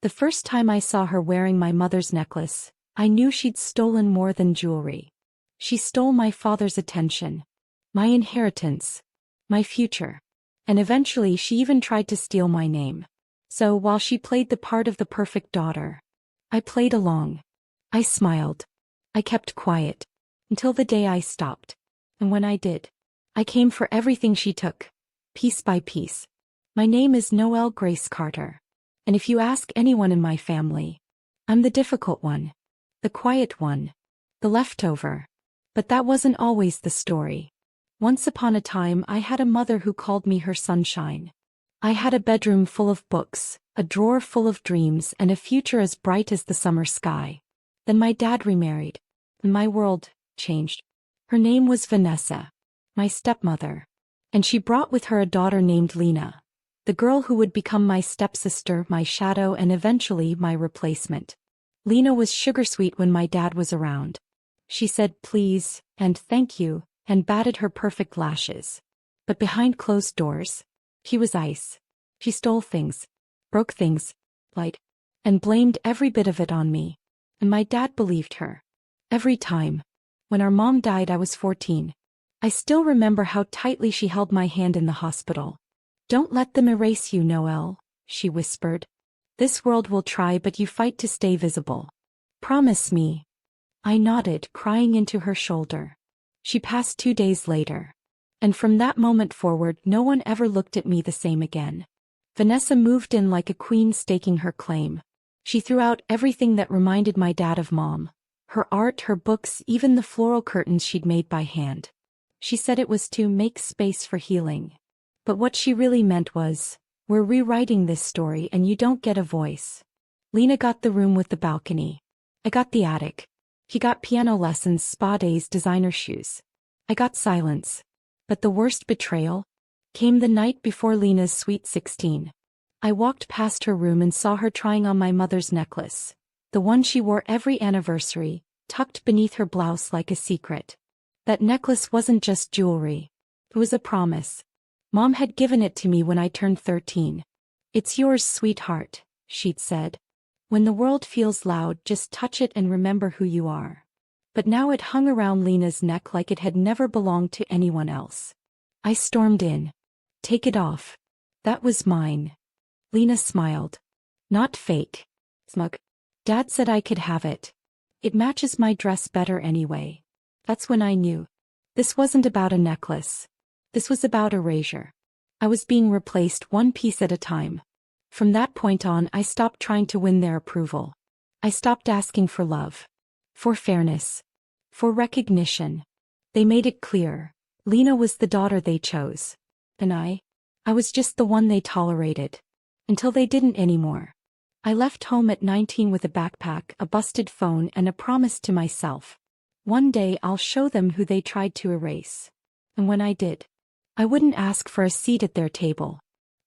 The first time I saw her wearing my mother's necklace, I knew she'd stolen more than jewelry. She stole my father's attention, my inheritance, my future. And eventually she even tried to steal my name. So while she played the part of the perfect daughter, I played along. I smiled. I kept quiet. Until the day I stopped. And when I did, I came for everything she took, piece by piece. My name is Noelle Grace Carter. And if you ask anyone in my family, I'm the difficult one, the quiet one, the leftover. But that wasn't always the story. Once upon a time I had a mother who called me her sunshine. I had a bedroom full of books, a drawer full of dreams, and a future as bright as the summer sky. Then my dad remarried, and my world changed. Her name was Vanessa, my stepmother. And she brought with her a daughter named Lena, the girl who would become my stepsister, my shadow, and eventually my replacement. Lena was sugar-sweet when my dad was around. She said please, and thank you, and batted her perfect lashes. But behind closed doors, she was ice. She stole things, broke things, lied, and blamed every bit of it on me. And my dad believed her. Every time. When our mom died I was 14. I still remember how tightly she held my hand in the hospital. "Don't let them erase you, Noelle," she whispered. "This world will try, but you fight to stay visible. Promise me." I nodded, crying into her shoulder. She passed 2 days later. And from that moment forward no one ever looked at me the same again. Vanessa moved in like a queen staking her claim. She threw out everything that reminded my dad of Mom. Her art, her books, even the floral curtains she'd made by hand. She said it was to make space for healing. But what she really meant was, we're rewriting this story and you don't get a voice. Lena got the room with the balcony. I got the attic. He got piano lessons, spa days, designer shoes. I got silence. But the worst betrayal came the night before Lena's sweet 16. I walked past her room and saw her trying on my mother's necklace. The one she wore every anniversary, tucked beneath her blouse like a secret. That necklace wasn't just jewelry. It was a promise. Mom had given it to me when I turned 13. "It's yours, sweetheart," she'd said. "When the world feels loud, just touch it and remember who you are." But now it hung around Lena's neck like it had never belonged to anyone else. I stormed in. "Take it off. That was mine." Lena smiled. "Not fake. Smug. Dad said I could have it. It matches my dress better anyway." That's when I knew. This wasn't about a necklace. This was about erasure. I was being replaced one piece at a time. From that point on I stopped trying to win their approval. I stopped asking for love. For fairness. For recognition. They made it clear. Lena was the daughter they chose. And I was just the one they tolerated. Until they didn't anymore. I left home at 19 with a backpack, a busted phone, and a promise to myself. One day I'll show them who they tried to erase. And when I did, I wouldn't ask for a seat at their table.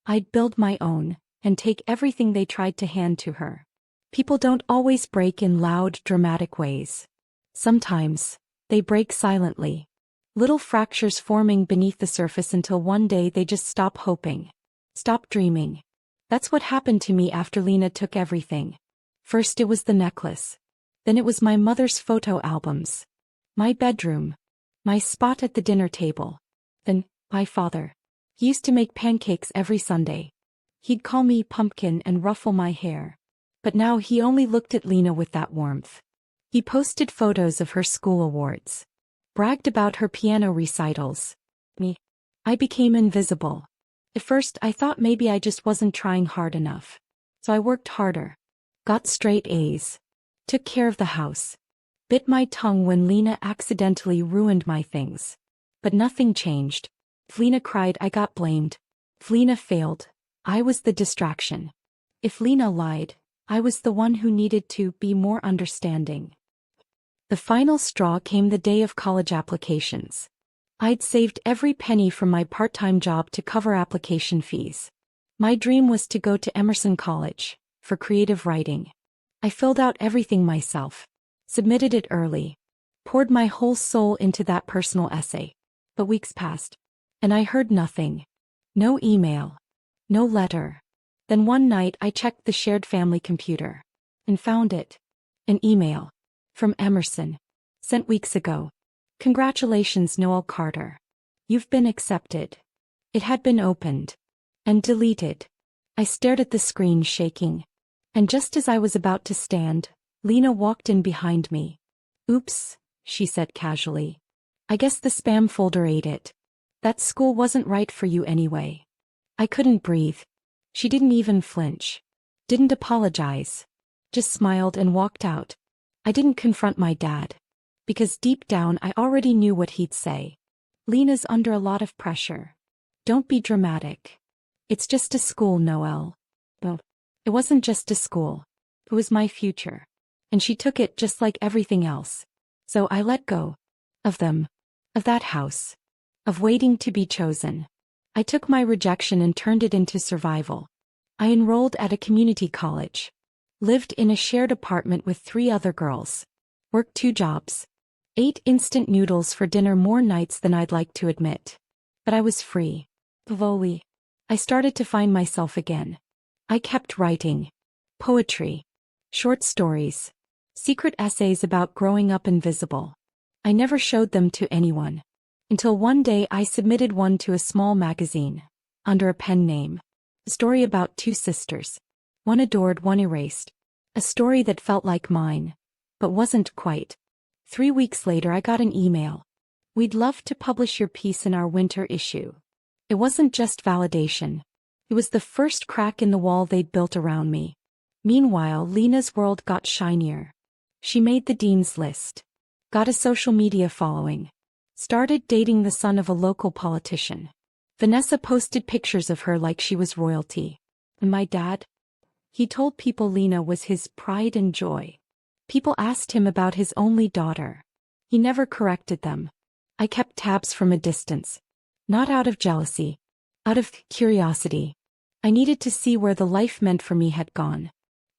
I'd build my own, and take everything they tried to hand to her. People don't always break in loud, dramatic ways. Sometimes, they break silently. Little fractures forming beneath the surface until one day they just stop hoping. Stop dreaming. That's what happened to me after Lena took everything. First it was the necklace. Then it was my mother's photo albums. My bedroom. My spot at the dinner table. Then, my father. He used to make pancakes every Sunday. He'd call me pumpkin and ruffle my hair. But now he only looked at Lena with that warmth. He posted photos of her school awards. Bragged about her piano recitals. Me. I became invisible. At first I thought maybe I just wasn't trying hard enough. So I worked harder. Got straight A's. Took care of the house. Bit my tongue when Lena accidentally ruined my things. But nothing changed. If Lena cried, I got blamed. If Lena failed, I was the distraction. If Lena lied, I was the one who needed to be more understanding. The final straw came the day of college applications. I'd saved every penny from my part-time job to cover application fees. My dream was to go to Emerson College, for creative writing. I filled out everything myself. Submitted it early. Poured my whole soul into that personal essay. But weeks passed. And I heard nothing. No email. No letter. Then one night I checked the shared family computer and found it. An email from Emerson, sent weeks ago. Congratulations, Noel Carter. You've been accepted. It had been opened and deleted. I stared at the screen, shaking. And just as I was about to stand, Lena walked in behind me. Oops, she said casually. I guess the spam folder ate it. That school wasn't right for you anyway. I couldn't breathe. She didn't even flinch. Didn't apologize. Just smiled and walked out. I didn't confront my dad. Because deep down I already knew what he'd say. Lena's under a lot of pressure. Don't be dramatic. It's just a school, Noelle. Well, it wasn't just a school. It was my future. And she took it just like everything else. So I let go. Of them. Of that house. Of waiting to be chosen. I took my rejection and turned it into survival. I enrolled at a community college. Lived in a shared apartment with 3 other girls. Worked 2 jobs. Ate instant noodles for dinner more nights than I'd like to admit. But I was free. Slowly. I started to find myself again. I kept writing. Poetry. Short stories. Secret essays about growing up invisible. I never showed them to anyone. Until one day I submitted one to a small magazine. Under a pen name. A story about 2 sisters. One adored, one erased. A story that felt like mine. But wasn't quite. 3 weeks later I got an email. We'd love to publish your piece in our winter issue. It wasn't just validation. It was the first crack in the wall they'd built around me. Meanwhile, Lena's world got shinier. She made the dean's list. Got a social media following. Started dating the son of a local politician. Vanessa posted pictures of her like she was royalty. And my dad? He told people Lena was his pride and joy. People asked him about his only daughter. He never corrected them. I kept tabs from a distance. Not out of jealousy. Out of curiosity. I needed to see where the life meant for me had gone.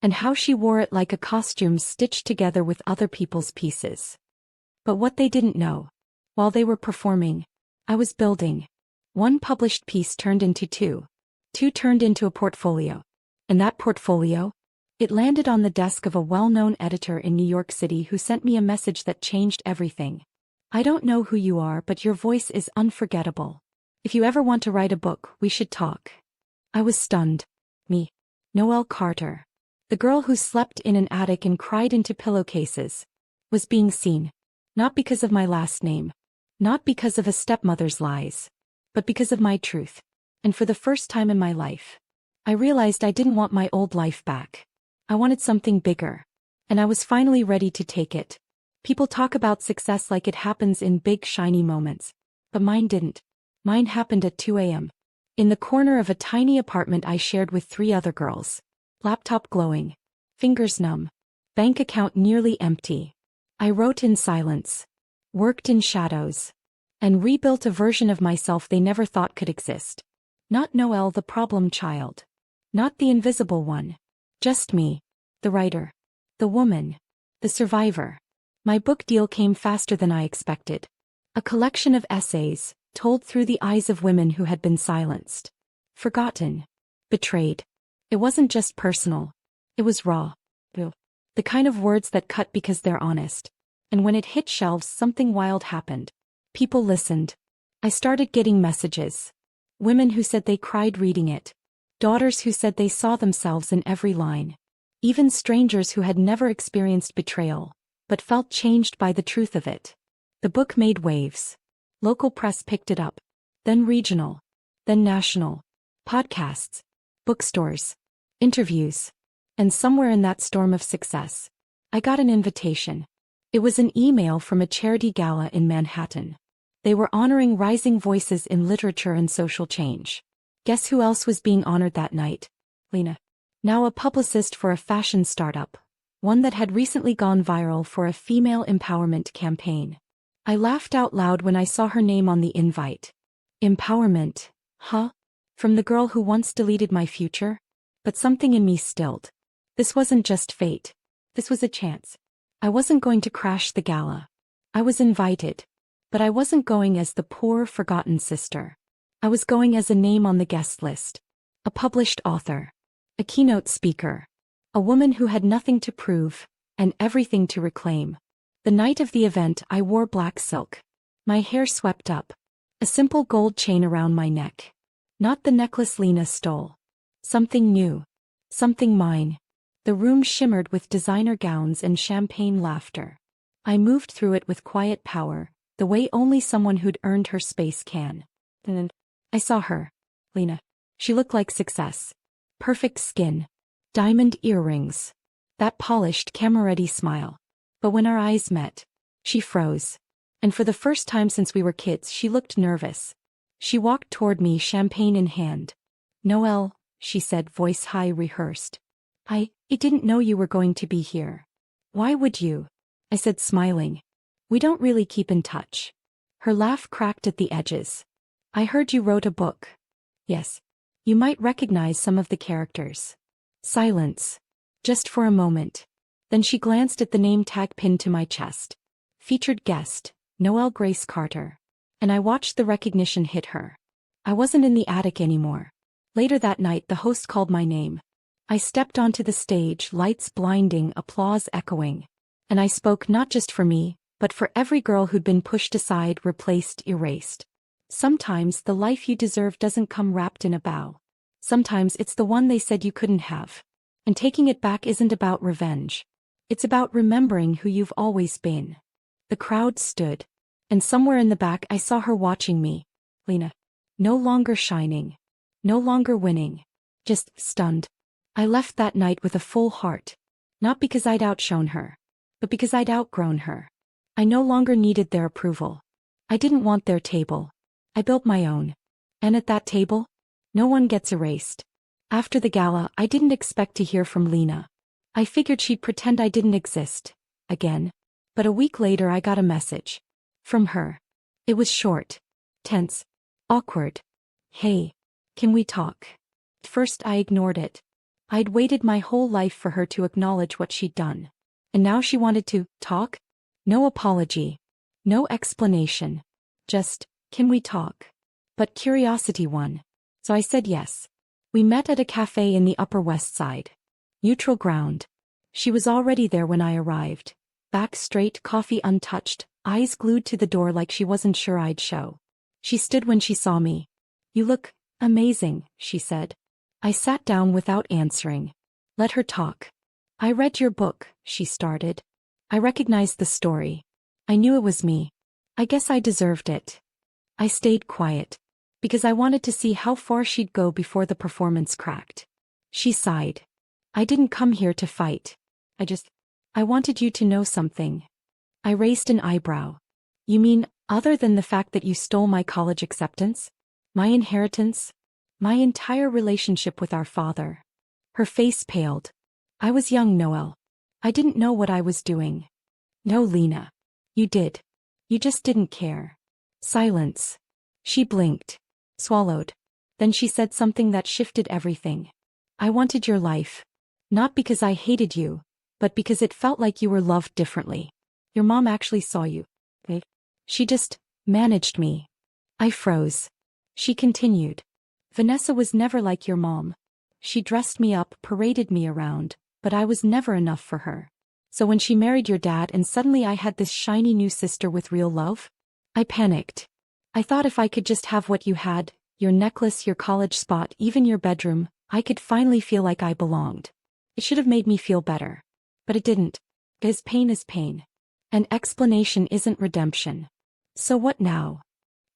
And how she wore it like a costume stitched together with other people's pieces. But what they didn't know. While they were performing, I was building. 1 published piece turned into 2. 2 turned into a portfolio. And that portfolio? It landed on the desk of a well-known editor in New York City who sent me a message that changed everything. I don't know who you are, but your voice is unforgettable. If you ever want to write a book, we should talk. I was stunned. Me. Noelle Carter. The girl who slept in an attic and cried into pillowcases. Was being seen. Not because of my last name. Not because of a stepmother's lies. But because of my truth. And for the first time in my life, I realized I didn't want my old life back. I wanted something bigger. And I was finally ready to take it. People talk about success like it happens in big shiny moments. But mine didn't. Mine happened at 2 a.m. In the corner of a tiny apartment I shared with 3 other girls. Laptop glowing. Fingers numb. Bank account nearly empty. I wrote in silence. Worked in shadows. And rebuilt a version of myself they never thought could exist. Not Noelle, the problem child. Not the invisible one. Just me. The writer. The woman. The survivor. My book deal came faster than I expected. A collection of essays, told through the eyes of women who had been silenced. Forgotten. Betrayed. It wasn't just personal. It was raw. The kind of words that cut because they're honest. And when it hit shelves, something wild happened. People listened. I started getting messages. Women who said they cried reading it. Daughters who said they saw themselves in every line. Even strangers who had never experienced betrayal, but felt changed by the truth of it. The book made waves. Local press picked it up. Then regional. Then national. Podcasts. Bookstores. Interviews. And somewhere in that storm of success, I got an invitation. It was an email from a charity gala in Manhattan. They were honoring rising voices in literature and social change. Guess who else was being honored that night? Lena. Now a publicist for a fashion startup. One that had recently gone viral for a female empowerment campaign. I laughed out loud when I saw her name on the invite. Empowerment, huh? From the girl who once deleted my future? But something in me stilled. This wasn't just fate. This was a chance. I wasn't going to crash the gala. I was invited. But I wasn't going as the poor, forgotten sister. I was going as a name on the guest list. A published author. A keynote speaker. A woman who had nothing to prove, and everything to reclaim. The night of the event I wore black silk. My hair swept up. A simple gold chain around my neck. Not the necklace Lena stole. Something new. Something mine. The room shimmered with designer gowns and champagne laughter. I moved through it with quiet power, the way only someone who'd earned her space can. And then I saw her. Lena. She looked like success. Perfect skin. Diamond earrings. That polished, camera-ready smile. But when our eyes met, she froze. And for the first time since we were kids, she looked nervous. She walked toward me, champagne in hand. "Noelle," she said, voice high, rehearsed. I didn't know you were going to be here." "Why would you?" I said, smiling. "We don't really keep in touch." Her laugh cracked at the edges. "I heard you wrote a book." "Yes. You might recognize some of the characters." Silence. Just for a moment. Then she glanced at the name tag pinned to my chest. Featured guest, Noelle Grace Carter. And I watched the recognition hit her. I wasn't in the attic anymore. Later that night, the host called my name. I stepped onto the stage, lights blinding, applause echoing. And I spoke not just for me, but for every girl who'd been pushed aside, replaced, erased. Sometimes the life you deserve doesn't come wrapped in a bow. Sometimes it's the one they said you couldn't have. And taking it back isn't about revenge. It's about remembering who you've always been. The crowd stood. And somewhere in the back I saw her watching me. Lena. No longer shining. No longer winning. Just stunned. I left that night with a full heart. Not because I'd outshone her. But because I'd outgrown her. I no longer needed their approval. I didn't want their table. I built my own. And at that table, no one gets erased. After the gala, I didn't expect to hear from Lena. I figured she'd pretend I didn't exist. Again. But a week later I got a message. From her. It was short. Tense. Awkward. "Hey. Can we talk?" At first I ignored it. I'd waited my whole life for her to acknowledge what she'd done. And now she wanted to talk? No apology. No explanation. Just, "Can we talk?" But curiosity won. So I said yes. We met at a cafe in the Upper West Side. Neutral ground. She was already there when I arrived. Back straight, coffee untouched, eyes glued to the door like she wasn't sure I'd show. She stood when she saw me. "You look amazing," she said. I sat down without answering. Let her talk. "I read your book," she started. I recognized the story. I knew it was me. I guess I deserved it. I stayed quiet. Because I wanted to see how far she'd go before the performance cracked. She sighed. "I didn't come here to fight. I wanted you to know something." I raised an eyebrow. "You mean, other than the fact that you stole my college acceptance? My inheritance? My entire relationship with our father?" Her face paled. "I was young, Noelle. I didn't know what I was doing." "No, Lena. You did. You just didn't care." Silence. She blinked. Swallowed. Then she said something that shifted everything. "I wanted your life. Not because I hated you, but because it felt like you were loved differently. Your mom actually saw you. She just managed me." I froze. She continued. "Vanessa was never like your mom. She dressed me up, paraded me around, but I was never enough for her. So when she married your dad and suddenly I had this shiny new sister with real love, I panicked. I thought if I could just have what you had, your necklace, your college spot, even your bedroom, I could finally feel like I belonged. It should have made me feel better. But it didn't. Because pain is pain. And explanation isn't redemption." "So what now?"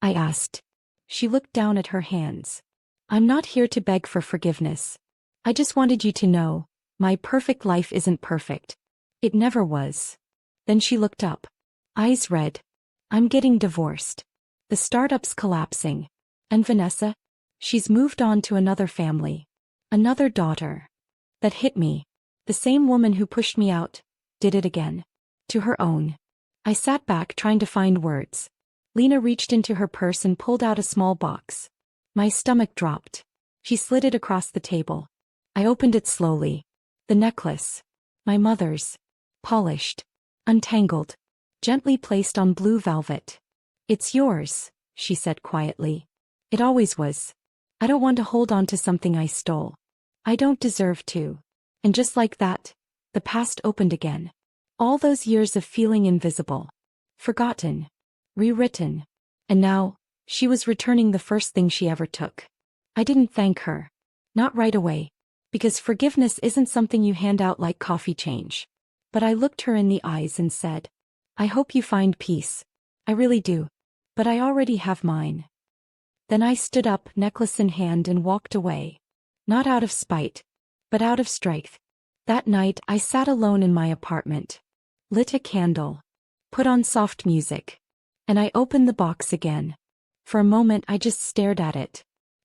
I asked. She looked down at her hands. "I'm not here to beg for forgiveness. I just wanted you to know, my perfect life isn't perfect. It never was." Then she looked up. Eyes red. "I'm getting divorced. The startup's collapsing. And Vanessa? She's moved on to another family. Another daughter." That hit me. The same woman who pushed me out did it again. To her own. I sat back trying to find words. Lena reached into her purse and pulled out a small box. My stomach dropped. She slid it across the table. I opened it slowly. The necklace. My mother's. Polished. Untangled. Gently placed on blue velvet. "It's yours," she said quietly. "It always was. I don't want to hold on to something I stole. I don't deserve to. And just like that, the past opened again. All those years of feeling invisible, forgotten, rewritten. And now, she was returning the first thing she ever took. I didn't thank her. Not right away. Because forgiveness isn't something you hand out like coffee change. But I looked her in the eyes and said, I hope you find peace. I really do. But I already have mine. Then I stood up, necklace in hand, and walked away. Not out of spite, but out of strength. That night I sat alone in my apartment. Lit a candle. Put on soft music. And I opened the box again. For a moment I just stared at it.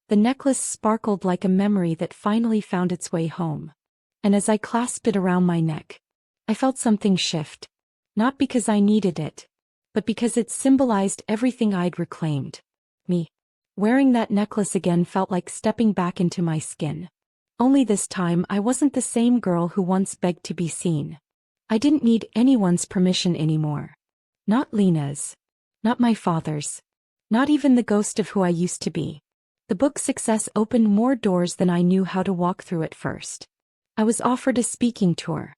The necklace sparkled like a memory that finally found its way home. And as I clasped it around my neck, I felt something shift. Not because I needed it, but because it symbolized everything I'd reclaimed. Me. Wearing that necklace again felt like stepping back into my skin. Only this time I wasn't the same girl who once begged to be seen. I didn't need anyone's permission anymore. Not Lena's. Not my father's. Not even the ghost of who I used to be. The book's success opened more doors than I knew how to walk through at first. I was offered a speaking tour,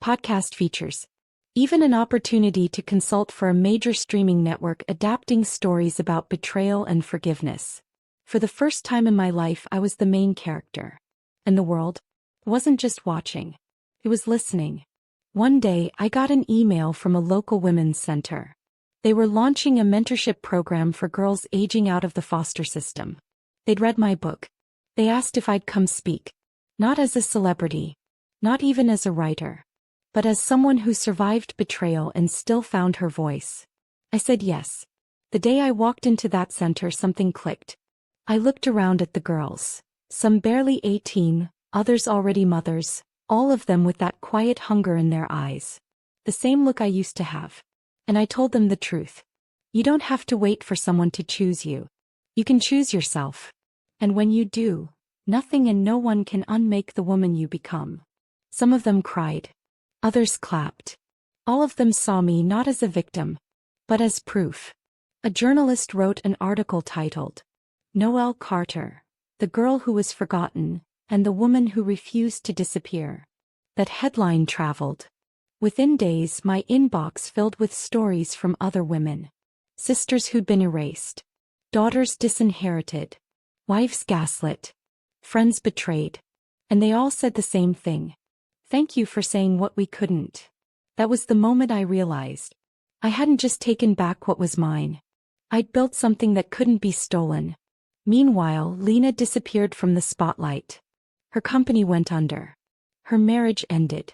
podcast features, even an opportunity to consult for a major streaming network adapting stories about betrayal and forgiveness. For the first time in my life, I was the main character. And the world wasn't just watching, it was listening. One day, I got an email from a local women's center. They were launching a mentorship program for girls aging out of the foster system. They'd read my book. They asked if I'd come speak. Not as a celebrity. Not even as a writer. But as someone who survived betrayal and still found her voice. I said yes. The day I walked into that center, something clicked. I looked around at the girls. Some barely 18, others already mothers, all of them with that quiet hunger in their eyes. The same look I used to have. And I told them the truth. You don't have to wait for someone to choose you. You can choose yourself. And when you do, nothing and no one can unmake the woman you become. Some of them cried. Others clapped. All of them saw me not as a victim, but as proof. A journalist wrote an article titled, Noelle Carter, the girl who was forgotten, and the woman who refused to disappear. That headline traveled. Within days, my inbox filled with stories from other women. Sisters who'd been erased. Daughters disinherited. Wives gaslit. Friends betrayed. And they all said the same thing. Thank you for saying what we couldn't. That was the moment I realized. I hadn't just taken back what was mine. I'd built something that couldn't be stolen. Meanwhile, Lena disappeared from the spotlight. Her company went under. Her marriage ended.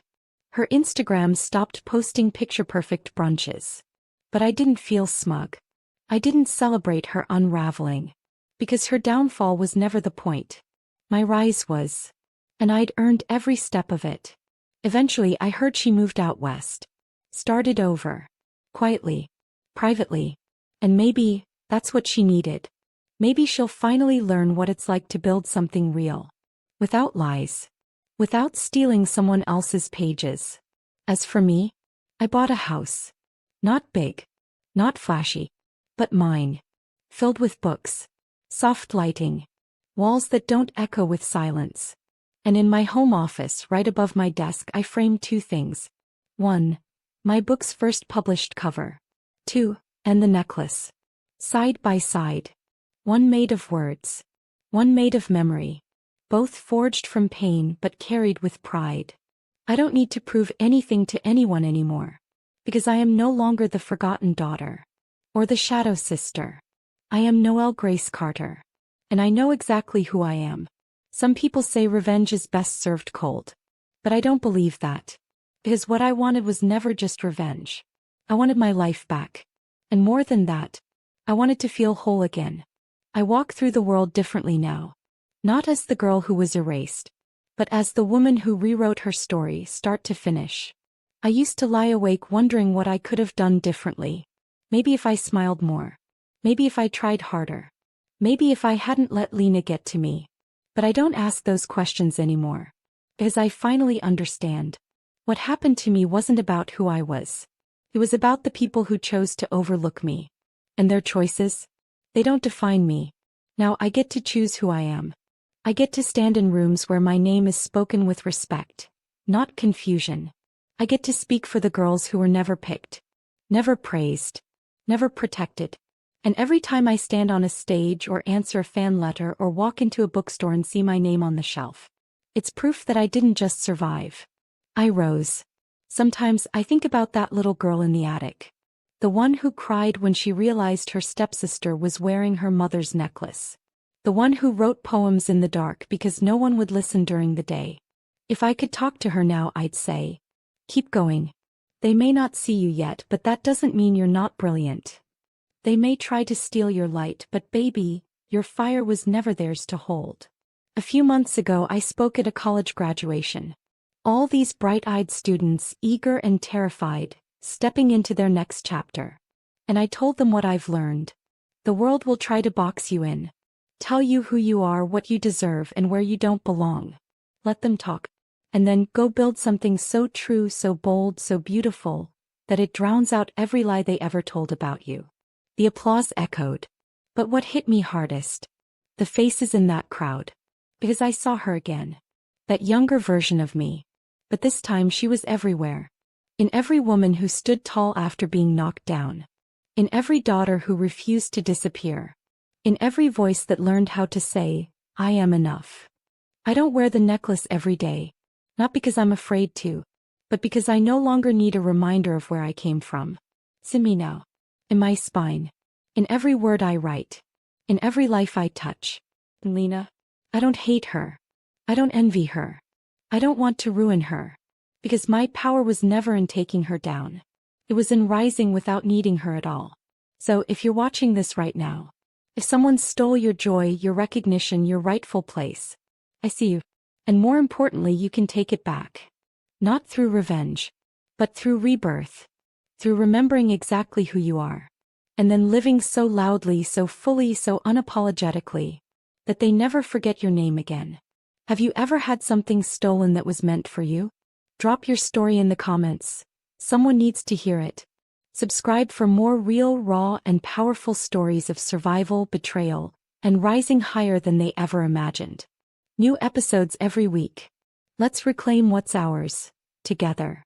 Her Instagram stopped posting picture-perfect brunches. But I didn't feel smug. I didn't celebrate her unraveling. Because her downfall was never the point. My rise was. And I'd earned every step of it. Eventually I heard she moved out west. Started over. Quietly. Privately. And maybe, that's what she needed. Maybe she'll finally learn what it's like to build something real. Without lies. Without stealing someone else's pages. As for me, I bought a house. Not big. Not flashy. But mine. Filled with books. Soft lighting. Walls that don't echo with silence. And in my home office, right above my desk, I framed two things. 1. My book's first published cover. 2. And the necklace. Side by side. One made of words. One made of memory. Both forged from pain but carried with pride. I don't need to prove anything to anyone anymore. Because I am no longer the forgotten daughter. Or the shadow sister. I am Noelle Grace Carter. And I know exactly who I am. Some people say revenge is best served cold. But I don't believe that. Because what I wanted was never just revenge. I wanted my life back. And more than that, I wanted to feel whole again. I walk through the world differently now. Not as the girl who was erased, but as the woman who rewrote her story start to finish. I used to lie awake wondering what I could have done differently. Maybe if I smiled more. Maybe if I tried harder. Maybe if I hadn't let Lena get to me. But I don't ask those questions anymore. Because I finally understand. What happened to me wasn't about who I was. It was about the people who chose to overlook me. And their choices? They don't define me. Now I get to choose who I am. I get to stand in rooms where my name is spoken with respect, not confusion. I get to speak for the girls who were never picked, never praised, never protected. And every time I stand on a stage or answer a fan letter or walk into a bookstore and see my name on the shelf, it's proof that I didn't just survive. I rose. Sometimes I think about that little girl in the attic. The one who cried when she realized her stepsister was wearing her mother's necklace. The one who wrote poems in the dark because no one would listen during the day. If I could talk to her now, I'd say, keep going. They may not see you yet, but that doesn't mean you're not brilliant. They may try to steal your light, but baby, your fire was never theirs to hold. A few months ago I spoke at a college graduation. All these bright-eyed students, eager and terrified, stepping into their next chapter. And I told them what I've learned. The world will try to box you in. Tell you who you are, what you deserve, and where you don't belong. Let them talk. And then go build something so true, so bold, so beautiful, that it drowns out every lie they ever told about you. The applause echoed. But what hit me hardest? The faces in that crowd. Because I saw her again. That younger version of me. But this time she was everywhere. In every woman who stood tall after being knocked down. In every daughter who refused to disappear. In every voice that learned how to say, I am enough. I don't wear the necklace every day. Not because I'm afraid to, but because I no longer need a reminder of where I came from. It's in me now. In my spine. In every word I write. In every life I touch. And Lena, I don't hate her. I don't envy her. I don't want to ruin her. Because my power was never in taking her down. It was in rising without needing her at all. So if you're watching this right now, if someone stole your joy, your recognition, your rightful place, I see you. And more importantly, you can take it back. Not through revenge, but through rebirth. Through remembering exactly who you are. And then living so loudly, so fully, so unapologetically, that they never forget your name again. Have you ever had something stolen that was meant for you? Drop your story in the comments. Someone needs to hear it. Subscribe for more real, raw, and powerful stories of survival, betrayal, and rising higher than they ever imagined. New episodes every week. Let's reclaim what's ours, together.